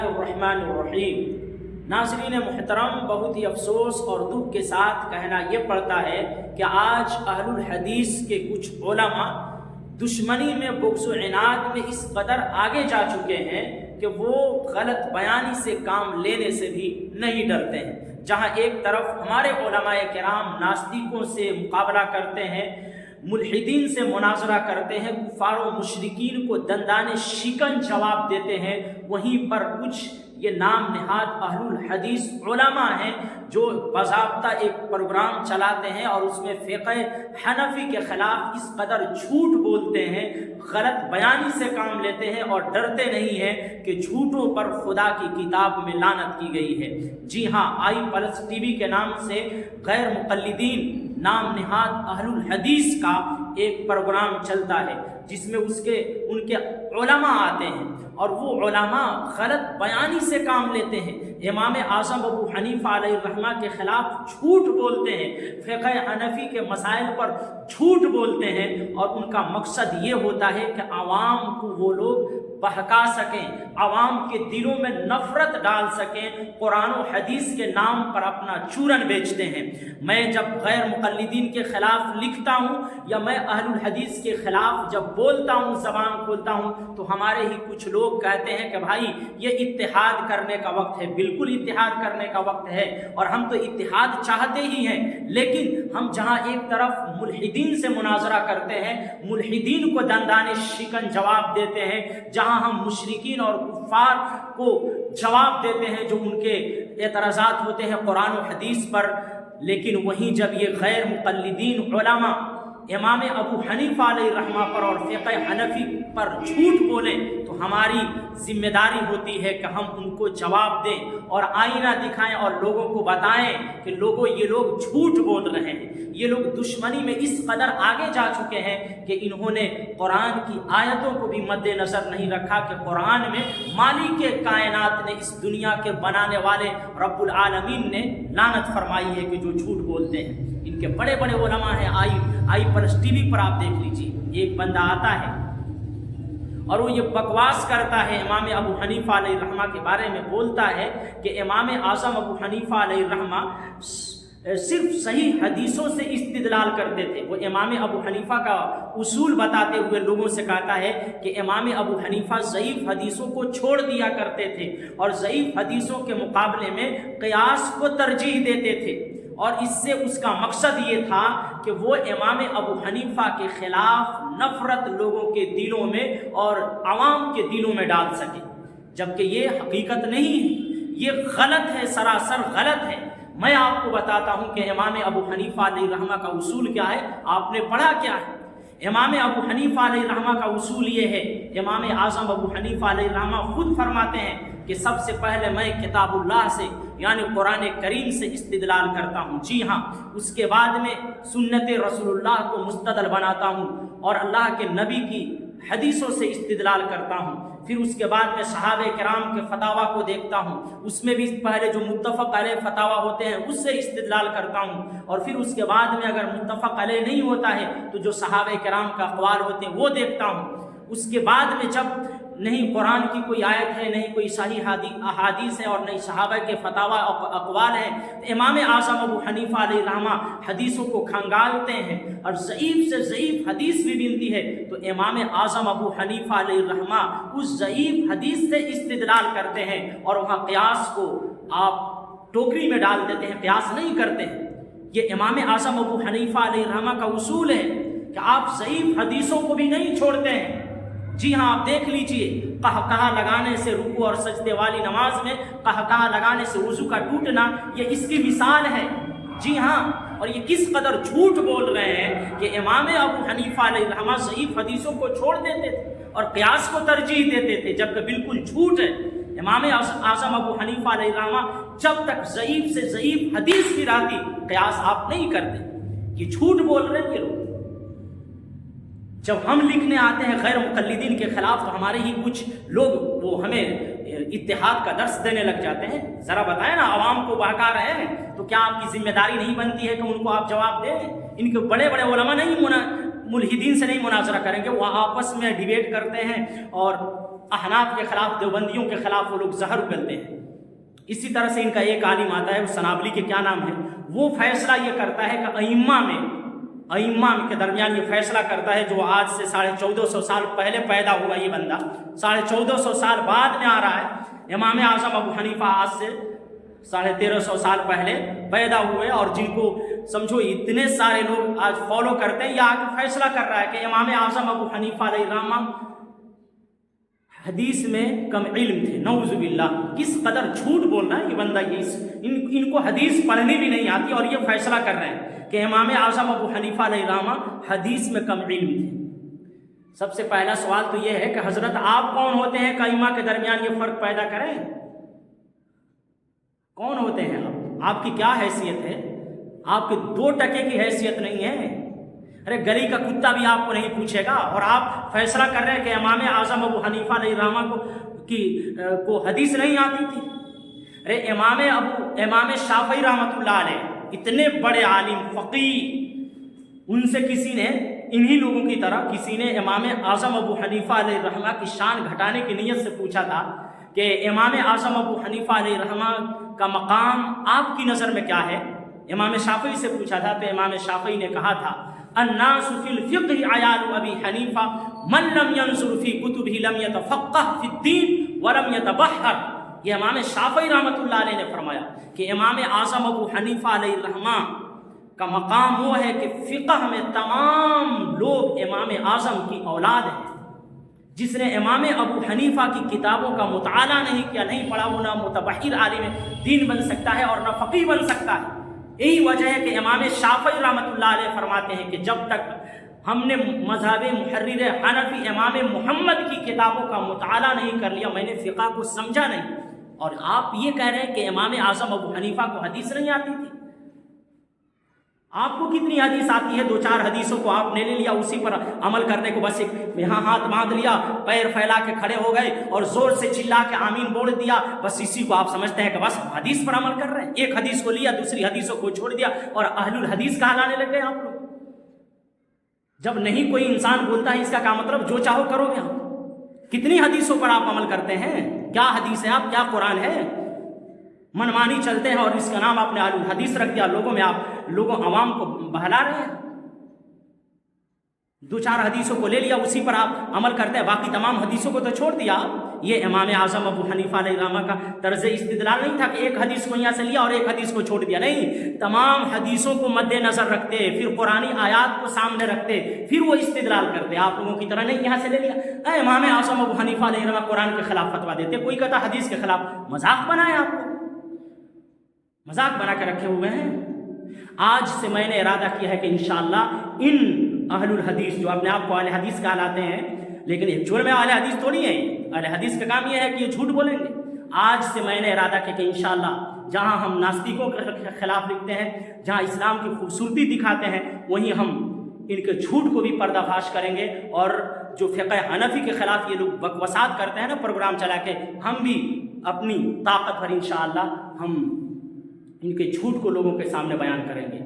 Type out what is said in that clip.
الرحمن الرحیم۔ ناظرین محترم، بہت ہی افسوس اور دکھ کے ساتھ کہنا یہ پڑتا ہے کہ آج اہل الحدیث کے کچھ علماء دشمنی میں، بغض و عناد میں اس قدر آگے جا چکے ہیں کہ وہ غلط بیانی سے کام لینے سے بھی نہیں ڈرتے ہیں۔ جہاں ایک طرف ہمارے علماء کرام ناستیکوں سے مقابلہ کرتے ہیں، ملحدین سے مناظرہ کرتے ہیں، کفار و مشرکین کو دندان شکن جواب دیتے ہیں، وہیں پر کچھ یہ نام نہاد اہل الحدیث علماء ہیں جو باضابطہ ایک پروگرام چلاتے ہیں اور اس میں فقہ حنفی کے خلاف اس قدر جھوٹ بولتے ہیں، غلط بیانی سے کام لیتے ہیں اور ڈرتے نہیں ہیں کہ جھوٹوں پر خدا کی کتاب میں لعنت کی گئی ہے۔ جی ہاں، آئی پلس ٹی وی کے نام سے غیر مقلدین نام نہاد اہل الحدیث کا ایک پروگرام چلتا ہے جس میں ان کے علماء آتے ہیں اور وہ علماء غلط بیانی سے کام لیتے ہیں، امام اعظم ابو حنیفہ علیہ الرحمہ کے خلاف جھوٹ بولتے ہیں، فقہ حنفی کے مسائل پر جھوٹ بولتے ہیں، اور ان کا مقصد یہ ہوتا ہے کہ عوام کو وہ لوگ بہکا سکیں، عوام کے دلوں میں نفرت ڈال سکیں، قرآن و حدیث کے نام پر اپنا چورن بیچتے ہیں۔ میں جب غیر مقلدین کے خلاف لکھتا ہوں یا میں اہل الحدیث کے خلاف جب بولتا ہوں، زبان کھولتا ہوں، تو ہمارے ہی کچھ لوگ کہتے ہیں کہ بھائی یہ اتحاد کرنے کا وقت ہے۔ بالکل اتحاد کرنے کا وقت ہے، اور ہم تو اتحاد چاہتے ہی ہیں، لیکن ہم جہاں ایک طرف ملحدین سے مناظرہ کرتے ہیں، ملحدین کو دندان شکن جواب دیتے ہیں، جہاں ہم مشرکین اور کفار کو جواب دیتے ہیں جو ان کے اعتراضات ہوتے ہیں قرآن و حدیث پر، لیکن وہیں جب یہ غیر مقلدین علماء امام ابو حنیفہ علیہ الرحمہ پر اور فقہ حنفی پر جھوٹ بولیں تو ہماری ذمہ داری ہوتی ہے کہ ہم ان کو جواب دیں اور آئینہ دکھائیں اور لوگوں کو بتائیں کہ یہ لوگ جھوٹ بول رہے ہیں، یہ لوگ دشمنی میں اس قدر آگے جا چکے ہیں کہ انہوں نے قرآن کی آیتوں کو بھی مد نظر نہیں رکھا کہ قرآن میں مالک کائنات نے، اس دنیا کے بنانے والے رب العالمین نے لعنت فرمائی ہے کہ جو جھوٹ بولتے ہیں۔ ان کے بڑے بڑے علماء ہیں، آئی پلس ٹی وی پر آپ دیکھ لیجیے، ایک بندہ آتا ہے اور وہ یہ بکواس کرتا ہے، امام ابو حنیفہ علیہ الرحمہ کے بارے میں بولتا ہے کہ امام اعظم ابو حنیفہ علیہ الرحمہ صرف صحیح حدیثوں سے استدلال کرتے تھے۔ وہ امام ابو حنیفہ کا اصول بتاتے ہوئے لوگوں سے کہتا ہے کہ امام ابو حنیفہ ضعیف حدیثوں کو چھوڑ دیا کرتے تھے اور ضعیف حدیثوں کے مقابلے میں قیاس کو ترجیح دیتے تھے، اور اس سے اس کا مقصد یہ تھا کہ وہ امام ابو حنیفہ کے خلاف نفرت لوگوں کے دلوں میں اور عوام کے دلوں میں ڈال سکے، جبکہ یہ حقیقت نہیں ہے، یہ غلط ہے، سراسر غلط ہے۔ میں آپ کو بتاتا ہوں کہ امام ابو حنیفہ علیہ الرحمہ کا اصول کیا ہے، آپ نے پڑھا کیا ہے؟ امام ابو حنیفہ علیہ الرحمہ کا اصول یہ ہے، امام اعظم ابو حنیفہ علیہ الرحمہ خود فرماتے ہیں کہ سب سے پہلے میں کتاب اللہ سے یعنی قرآن کریم سے استدلال کرتا ہوں، جی ہاں، اس کے بعد میں سنت رسول اللہ کو مستدل بناتا ہوں اور اللہ کے نبی کی حدیثوں سے استدلال کرتا ہوں، پھر اس کے بعد میں صحابہ کرام کے فتاویٰ کو دیکھتا ہوں، اس میں بھی پہلے جو متفق علیہ فتاویٰ ہوتے ہیں اس سے استدلال کرتا ہوں، اور پھر اس کے بعد میں اگر متفق علیہ نہیں ہوتا ہے تو جو صحابہ کرام کا اقوال ہوتے ہیں وہ دیکھتا ہوں۔ اس کے بعد میں جب نہیں قرآن کی کوئی آیت ہے، نہیں کوئی صحیح احادیث ہے اور نہیں صحابہ کے فتاویٰ اقوال ہیں، تو امام اعظم ابو حنیفہ علیہ الرحمہ حدیثوں کو کھنگالتے ہیں اور ضعیف سے ضعیف حدیث بھی ملتی ہے تو امام اعظم ابو حنیفہ علیہ الرحمہ اس ضعیف حدیث سے استدلال کرتے ہیں اور وہاں قیاس کو آپ ٹوکری میں ڈال دیتے ہیں، قیاس نہیں کرتے ہیں۔ یہ امام اعظم ابو حنیفہ علیہ الرحمہ کا اصول ہے کہ آپ ضعیف حدیثوں کو بھی نہیں چھوڑتے ہیں۔ جی ہاں، آپ دیکھ لیجئے، قہقہا لگانے سے رکوع اور سجدے والی نماز میں قہقہا لگانے سے وضو کا ٹوٹنا، یہ اس کی مثال ہے۔ جی ہاں، اور یہ کس قدر جھوٹ بول رہے ہیں کہ امام ابو حنیفہ علیہ الرحمہ ضعیف حدیثوں کو چھوڑ دیتے تھے اور قیاس کو ترجیح دیتے تھے، جبکہ بالکل جھوٹ ہے۔ امام اعظم ابو حنیفہ علیہ الرحمہ جب تک ضعیف سے ضعیف حدیث بھی آتی قیاس آپ نہیں کرتے، یہ جھوٹ بول رہے ہیں یہ لوگ۔ جب ہم لکھنے آتے ہیں غیر مقلدین کے خلاف تو ہمارے ہی کچھ لوگ وہ ہمیں اتحاد کا درس دینے لگ جاتے ہیں۔ ذرا بتائیں نا، عوام کو بہکا رہے ہیں تو کیا آپ کی ذمہ داری نہیں بنتی ہے کہ ان کو آپ جواب دیں؟ ان کے بڑے بڑے علماء نہیں ملحدین سے نہیں مناظرہ کریں گے، وہ آپس میں ڈیبیٹ کرتے ہیں اور احناف کے خلاف، دیوبندیوں کے خلاف وہ لوگ زہر اگلتے ہیں۔ اسی طرح سے ان کا ایک عالم آتا ہے، سنابلی کے کیا نام ہے، وہ فیصلہ یہ کرتا ہے کہ ائمہ کے درمیان یہ فیصلہ کرتا ہے، جو آج سے 1450 سال پہلے پیدا ہوا یہ بندہ 1450 سال بعد میں آ رہا ہے۔ امام اعظم ابو حنیفہ آج سے 1350 سال پہلے پیدا ہوئے، اور جن کو سمجھو اتنے سارے لوگ آج فالو کرتے ہیں، یہ آگے فیصلہ کر رہا ہے کہ امام اعظم ابو حنیفہ علیہ الرحمہ حدیث میں کم علم تھے، نعوذ باللہ۔ کس قدر جھوٹ بول رہا ہے یہ بندہ، ان کو حدیث پڑھنی بھی نہیں آتی، اور یہ فیصلہ کر رہے ہیں کہ امام اعظم ابو حنیفہ علیہ الرحمہ حدیث میں کم علم تھے۔ سب سے پہلا سوال تو یہ ہے کہ حضرت آپ کون ہوتے ہیں کہ ائمہ کے درمیان یہ فرق پیدا کریں؟ کون ہوتے ہیں آپ کی کیا حیثیت ہے؟ آپ کے 2 ٹکے کی حیثیت نہیں ہے۔ ارے گلی کا کتا بھی آپ کو نہیں پوچھے گا، اور آپ فیصلہ کر رہے ہیں کہ امام اعظم ابو حنیفہ علیہ الرحمہ کو حدیث نہیں آتی تھی۔ ارے امام شافعی رحمۃ اللہ علیہ اتنے بڑے عالم فقیہ، ان سے کسی نے، انہی لوگوں کی طرح کسی نے امام اعظم ابو حنیفہ علیہ الرحمہ کی شان گھٹانے کی نیت سے پوچھا تھا کہ امام اعظم ابو حنیفہ علیہ الرحمہ کا مقام آپ کی نظر میں کیا ہے؟ امام شافعی سے پوچھا تھا تو امام شافعی نے کہا تھا الناس فی الفقہ عیال ابی حنیفہ من لم ينظر فی کتبہ لم یتفقہ فی الدین ولم یتبحر۔ یہ امام شافعی رحمۃ اللہ علیہ نے فرمایا کہ امام اعظم ابو حنیفہ علیہ الرحمہ کا مقام وہ ہے کہ فقہ میں تمام لوگ امام اعظم کی اولاد ہیں۔ جس نے امام ابو حنیفہ کی کتابوں کا مطالعہ نہیں کیا، نہیں پڑھا، وہ نہ متبحر عالم دین بن سکتا ہے اور نہ فقیہ بن سکتا ہے۔ یہی وجہ ہے کہ امام شافعی رحمۃ اللہ علیہ فرماتے ہیں کہ جب تک ہم نے مذہب محرر حنفی امام محمد کی کتابوں کا مطالعہ نہیں کر لیا، میں نے فقہ کو سمجھا نہیں۔ اور آپ یہ کہہ رہے ہیں کہ امام اعظم ابو حنیفہ کو حدیث نہیں آتی تھی۔ آپ کو کتنی حدیث آتی ہے؟ 2-4 حدیثوں کو آپ نے لے لیا، اسی پر عمل کرنے کو بس یہاں ہاتھ باندھ لیا، پیر پھیلا کے کھڑے ہو گئے اور زور سے چلا کے آمین بول دیا، بس اسی کو آپ سمجھتے ہیں کہ بس حدیث پر عمل کر رہے ہیں۔ ایک حدیث کو لیا، دوسری حدیثوں کو چھوڑ دیا، اور اہل الحدیث کہلانے لگ گئے آپ لوگ۔ جب نہیں کوئی انسان بولتا ہے، اس کا کیا مطلب جو چاہو کرو گے آپ؟ کتنی حدیثوں پر آپ عمل کرتے ہیں؟ کیا حدیث ہے آپ؟ کیا قرآن ہے؟ منمانی چلتے ہیں، اور اس کا نام آپ نے اہل الحدیث رکھ دیا۔ لوگوں عوام کو بہلا رہے ہیں۔ 2-4 حدیثوں کو لے لیا، اسی پر آپ عمل کرتے ہیں، باقی تمام حدیثوں کو تو چھوڑ دیا۔ یہ امام اعظم ابو حنیفہ علیہ الرحمہ کا طرز استدلال نہیں تھا کہ ایک حدیث کو یہاں سے لیا اور ایک حدیث کو چھوڑ دیا، نہیں، تمام حدیثوں کو مد نظر رکھتے، پھر قرآنی آیات کو سامنے رکھتے، پھر وہ استدلال کرتے۔ آپ لوگوں کی طرح نہیں یہاں سے لے لیا امام اعظم ابو حنیفہ علیہ الرحمہ قرآن کے خلاف فتویٰ دیتے، کوئی کہتا حدیث کے خلاف، مذاق بنائے، آپ کو مذاق بنا کے رکھے ہوئے ہیں۔ آج سے میں نے ارادہ کیا ہے کہ انشاءاللہ ان اہل الحدیث جو اپنے آپ کو اہل حدیث کہلاتے ہیں، لیکن ایک جرم اہل حدیث تھوڑی ہے، اہل حدیث کا کام یہ ہے کہ یہ جھوٹ بولیں گے۔ آج سے میں نے ارادہ کیا کہ انشاءاللہ جہاں ہم ناستکوں کے خلاف لکھتے ہیں، جہاں اسلام کی خوبصورتی دکھاتے ہیں، وہیں ہم ان کے جھوٹ کو بھی پردہ فاش کریں گے، اور جو فقہ حنفی کے خلاف یہ لوگ بکواسات کرتے ہیں نا پروگرام چلا کے، ہم بھی اپنی طاقت پر انشاءاللہ ہم ان کے جھوٹ کو لوگوں کے سامنے بیان کریں گے۔